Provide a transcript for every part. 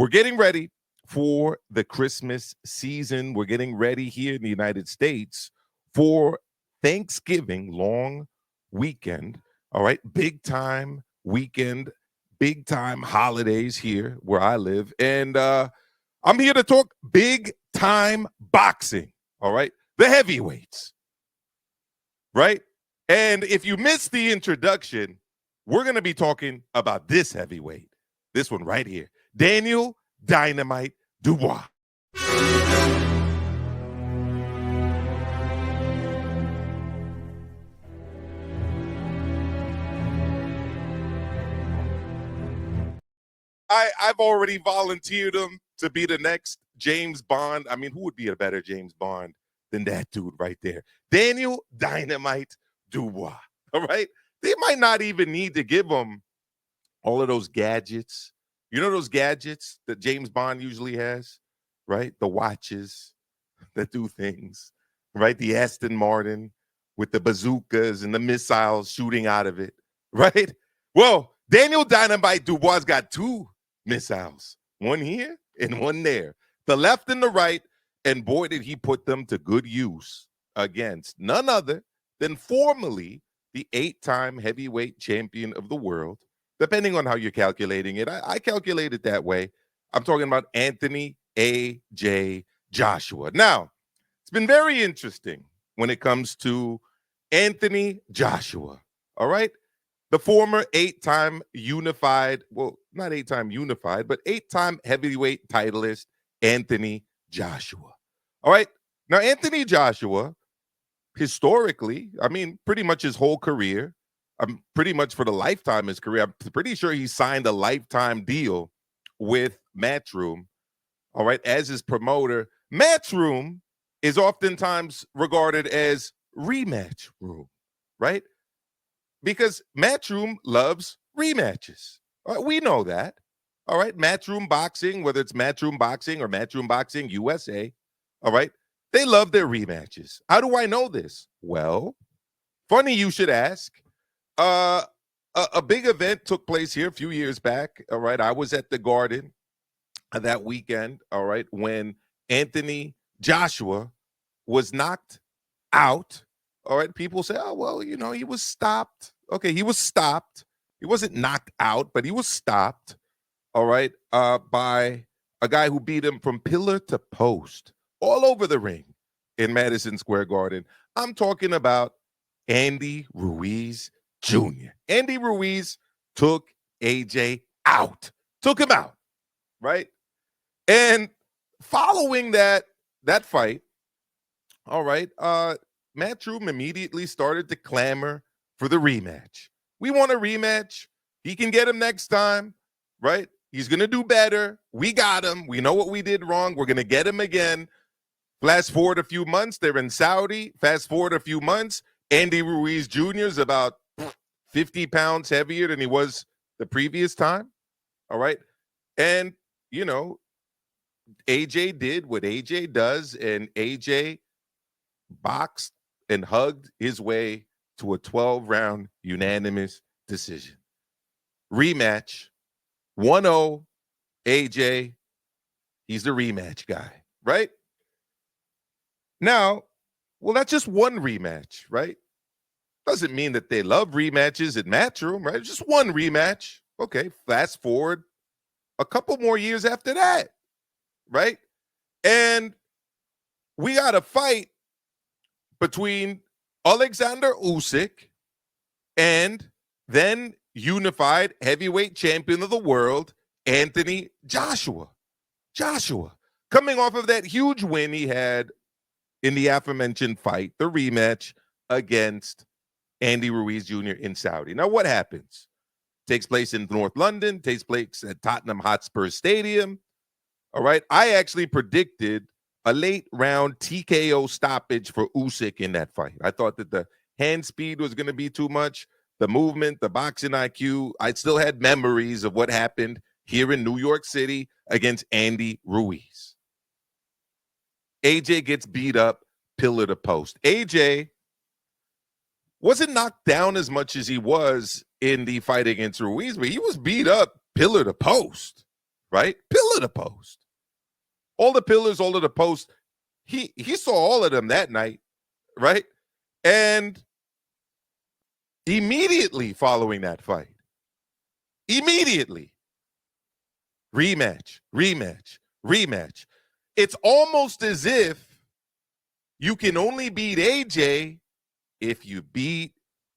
we're getting ready for the Christmas season. We're getting ready here in the United States for Thanksgiving long weekend. All right, big time weekend, big time holidays here where I live. And I'm here to talk big time boxing. All right, the heavyweights. Right? And if you missed the introduction, we're going to be talking about this heavyweight. This one right here. Daniel Dynamite Dubois. I've already volunteered him to be the next James Bond. I mean, who would be a better James Bond than that dude right there? Daniel Dynamite Dubois. All right? They might not even need to give him all of those gadgets. You know those gadgets that James Bond usually has, right? The watches that do things, right? The Aston Martin with the bazookas and the missiles shooting out of it, right? Well, Daniel Dynamite Dubois got two missiles, one here and one there, the left and the right, and boy, did he put them to good use against none other than formerly the 8-time heavyweight champion of the world, depending on how you're calculating it. I calculate it that way. I'm talking about Anthony A.J. Joshua. Now, it's been very interesting when it comes to Anthony Joshua, all right? The former 8-time unified, well, not 8-time unified, but 8-time heavyweight titleist, Anthony Joshua. All right? Now, Anthony Joshua, historically, I mean, pretty much his whole career, pretty much for the lifetime of his career, I'm pretty sure he signed a lifetime deal with Matchroom, all right, as his promoter. Matchroom is oftentimes regarded as rematch room, right? Because Matchroom loves rematches. All right, we know that. All right, Matchroom Boxing, whether it's Matchroom Boxing or Matchroom Boxing USA, all right, they love their rematches. How do I know this? Well, funny you should ask. A big event took place here a few years back, all right? I was at the Garden that weekend, all right, when Anthony Joshua was knocked out. All right, people say, oh, well, you know, he was stopped. Okay, he was stopped. He wasn't knocked out, but he was stopped, all right, by a guy who beat him from pillar to post all over the ring in Madison Square Garden. I'm talking about Andy Ruiz Jr. Andy Ruiz took AJ out, took him out, right? And following that fight, all right, Matchroom immediately started to clamor for the rematch. We want a rematch. He can get him next time, right? He's going to do better. We got him. We know what we did wrong. We're going to get him again. Fast forward a few months, they're in Saudi. Fast forward a few months, Andy Ruiz Jr. is about 50 pounds heavier than he was the previous time, all right? And, you know, AJ did what AJ does, and AJ boxed and hugged his way to a 12-round unanimous decision. Rematch, 1-0, AJ, he's the rematch guy, right? Now, well, that's just one rematch, right? Doesn't mean that they love rematches at Matchroom, right? Just one rematch. Okay, fast forward a couple more years after that, right? And we got a fight between Alexander Usyk and then unified heavyweight champion of the world, Anthony Joshua. Joshua, coming off of that huge win he had in the aforementioned fight, the rematch against Andy Ruiz Jr. in Saudi. Now, what happens? Takes place in North London, takes place at Tottenham Hotspur Stadium. All right. I actually predicted a late round TKO stoppage for Usyk in that fight. I thought that the hand speed was going to be too much, the movement, the boxing IQ. I still had memories of what happened here in New York City against Andy Ruiz. AJ gets beat up pillar to post. AJ wasn't knocked down as much as he was in the fight against Ruiz, but he was beat up pillar to post, right? Pillar of the post. All the pillars, all of the posts. He saw all of them that night, right? And immediately following that fight, immediately, rematch. It's almost as if you can only beat AJ if you beat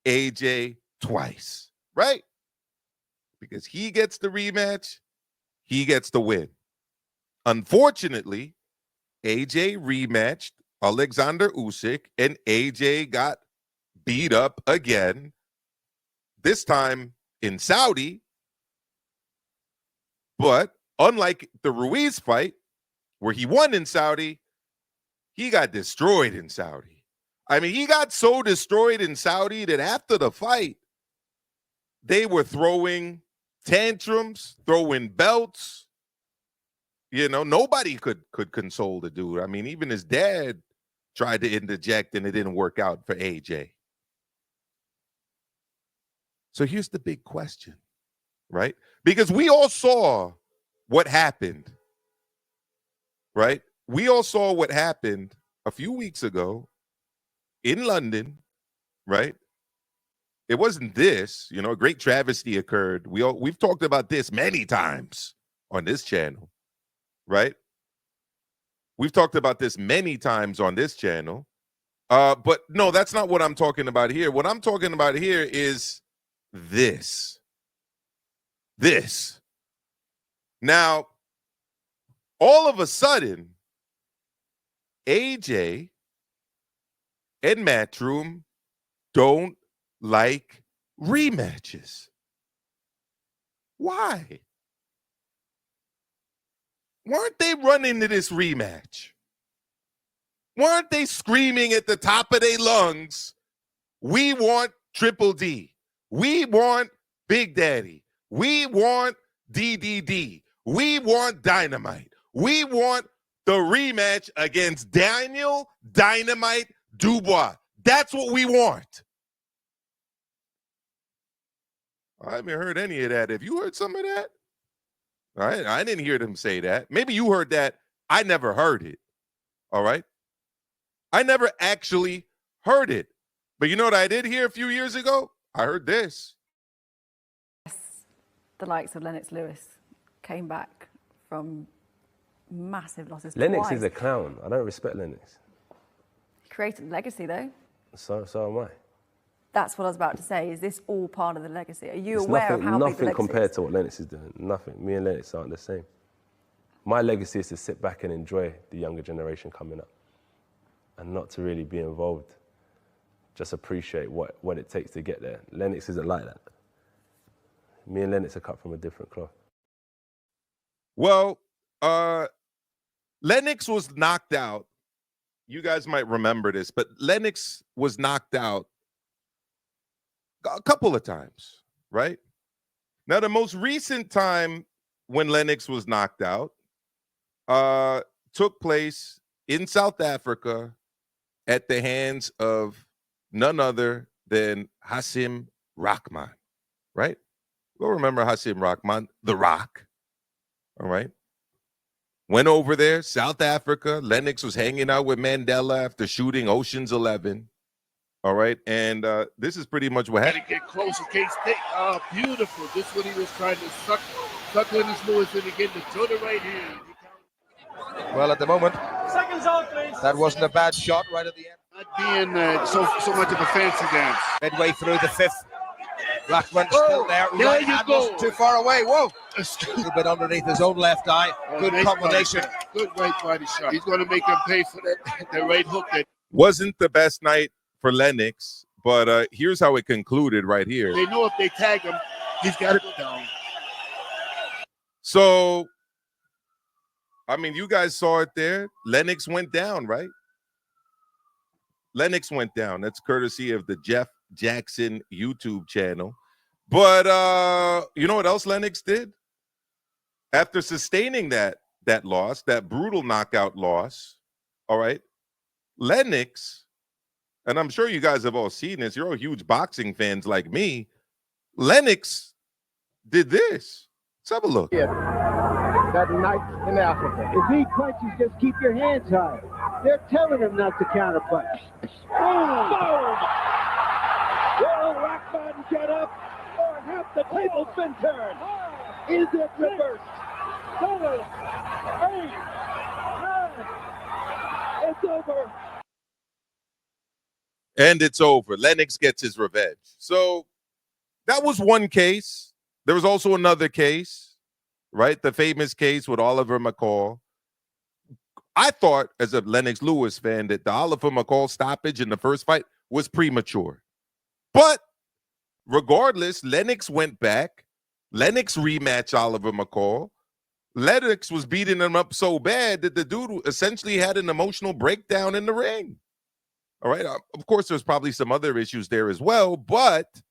AJ twice, right? Because he gets the rematch, he gets the win. Unfortunately, AJ rematched Alexander Usyk, and AJ got beat up again, this time in Saudi. But unlike the Ruiz fight, where he won in Saudi, he got destroyed in Saudi. I mean, he got so destroyed in Saudi that after the fight, they were throwing tantrums, throwing belts. You know, nobody could console the dude. I mean, even his dad tried to interject, and it didn't work out for AJ. So here's the big question, right? Because we all saw what happened, right? We all saw what happened a few weeks ago in London, right? It wasn't this, you know, a great travesty occurred. We've talked about this many times on this channel, right? We've talked about this many times on this channel. But no, that's not what I'm talking about here. What I'm talking about here is this. Now, all of a sudden, AJ and Matchroom don't like rematches. Why? Weren't they running to this rematch? Weren't they screaming at the top of their lungs, we want Triple D. We want Big Daddy. We want DDD. We want Dynamite. We want the rematch against Daniel Dynamite Dubois. That's what we want. I haven't heard any of that. Have you heard some of that? All right. I didn't hear them say that. Maybe you heard that. I never heard it. All right. I never actually heard it. But you know what I did hear a few years ago? I heard this. The likes of Lennox Lewis came back from massive losses. Lennox twice. is a clown. I don't respect Lennox. He created a legacy, though. So am I. That's what I was about to say. Is this all part of the legacy? Are you It's aware of how big the nothing legacy compared is? to what Lennox is doing. Nothing. Me and Lennox aren't the same. My legacy is to sit back and enjoy the younger generation coming up and not to really be involved. Just appreciate what it takes to get there. Lennox isn't like that. Me and Lennox are cut from a different cloth. Well, Lennox was knocked out. You guys might remember this, but Lennox was knocked out a couple of times, right? Now, the most recent time when Lennox was knocked out took place in South Africa at the hands of none other than Hasim Rahman, right? We'll remember Hasim Rahman, The Rock, all right? Went over there, South Africa. Lennox was hanging out with Mandela after shooting Ocean's 11, all right? And this is pretty much what happened. Got to get close in case they beautiful. This is what he was trying to suck Lennox Lewis in again to throw the right hand. Well, at the moment, that wasn't a bad shot right at the end. Not being so much of a fancy dance. Midway through the fifth. Rahman still there. There Right you hand go. wasn't too far away. Whoa. A little bit underneath his own left eye. Good nice combination. Body, good right body shot. He's going to make him pay for that right hook. Wasn't the best night for Lennox, but here's how it concluded right here. They know if they tag him, he's got to go down. So, I mean, you guys saw it there. Lennox went down, right? Lennox went down. That's courtesy of the Jeff Jackson YouTube channel. But you know what else Lennox did? After sustaining that loss, that brutal knockout loss, all right, Lennox, and I'm sure you guys have all seen this, you're all huge boxing fans like me, Lennox did this. Let's have a look. Yeah. that night in Africa. If he punches, just keep your hands high. They're telling him not to counterpunch. Boom! Boom! Will Rockman get up, or have the tables been turned? Is it reversed? 7, 8, 9. It's over. And it's over. Lennox gets his revenge. So that was one case. There was also another case, right? The famous case with Oliver McCall. I thought, as a Lennox Lewis fan, that the Oliver McCall stoppage in the first fight was premature. But regardless, Lennox went back. Lennox rematched Oliver McCall. Lennox was beating him up so bad that the dude essentially had an emotional breakdown in the ring. All right. Of course, there's probably some other issues there as well. But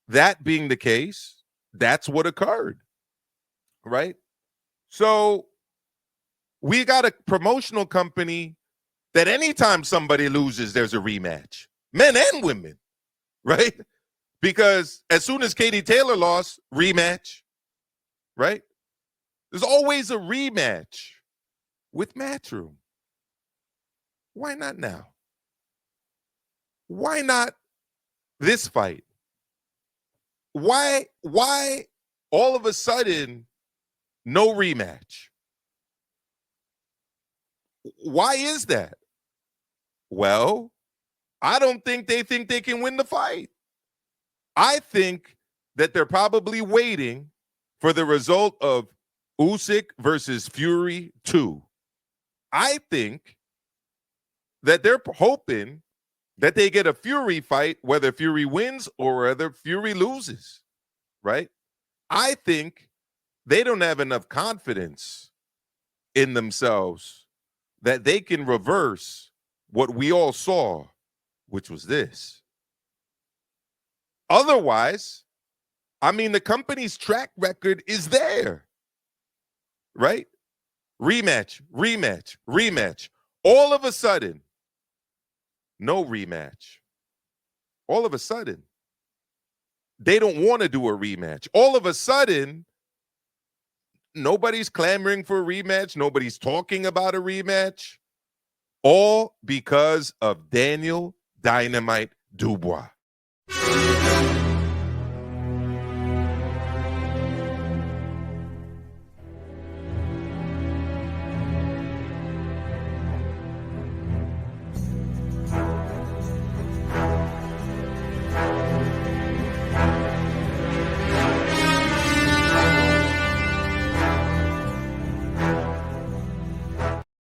that being the case, that's what occurred. Right. So we got a promotional company that anytime somebody loses, there's a rematch, men and women. Right. Because as soon as Katie Taylor lost, rematch. Right. There's always a rematch with Matchroom. Why not now? Why not this fight? Why all of a sudden no rematch? Why is that? Well, I don't think they can win the fight. I think that they're probably waiting for the result of Usyk versus Fury 2. I think that they're hoping that they get a Fury fight, whether Fury wins or whether Fury loses, right? I think they don't have enough confidence in themselves that they can reverse what we all saw, which was this. Otherwise, I mean, the company's track record is there, right? Rematch, rematch, rematch. All of a sudden, no rematch. All of a sudden, they don't want to do a rematch. All of a sudden, nobody's clamoring for a rematch. Nobody's talking about a rematch. All because of Daniel Dynamite Dubois.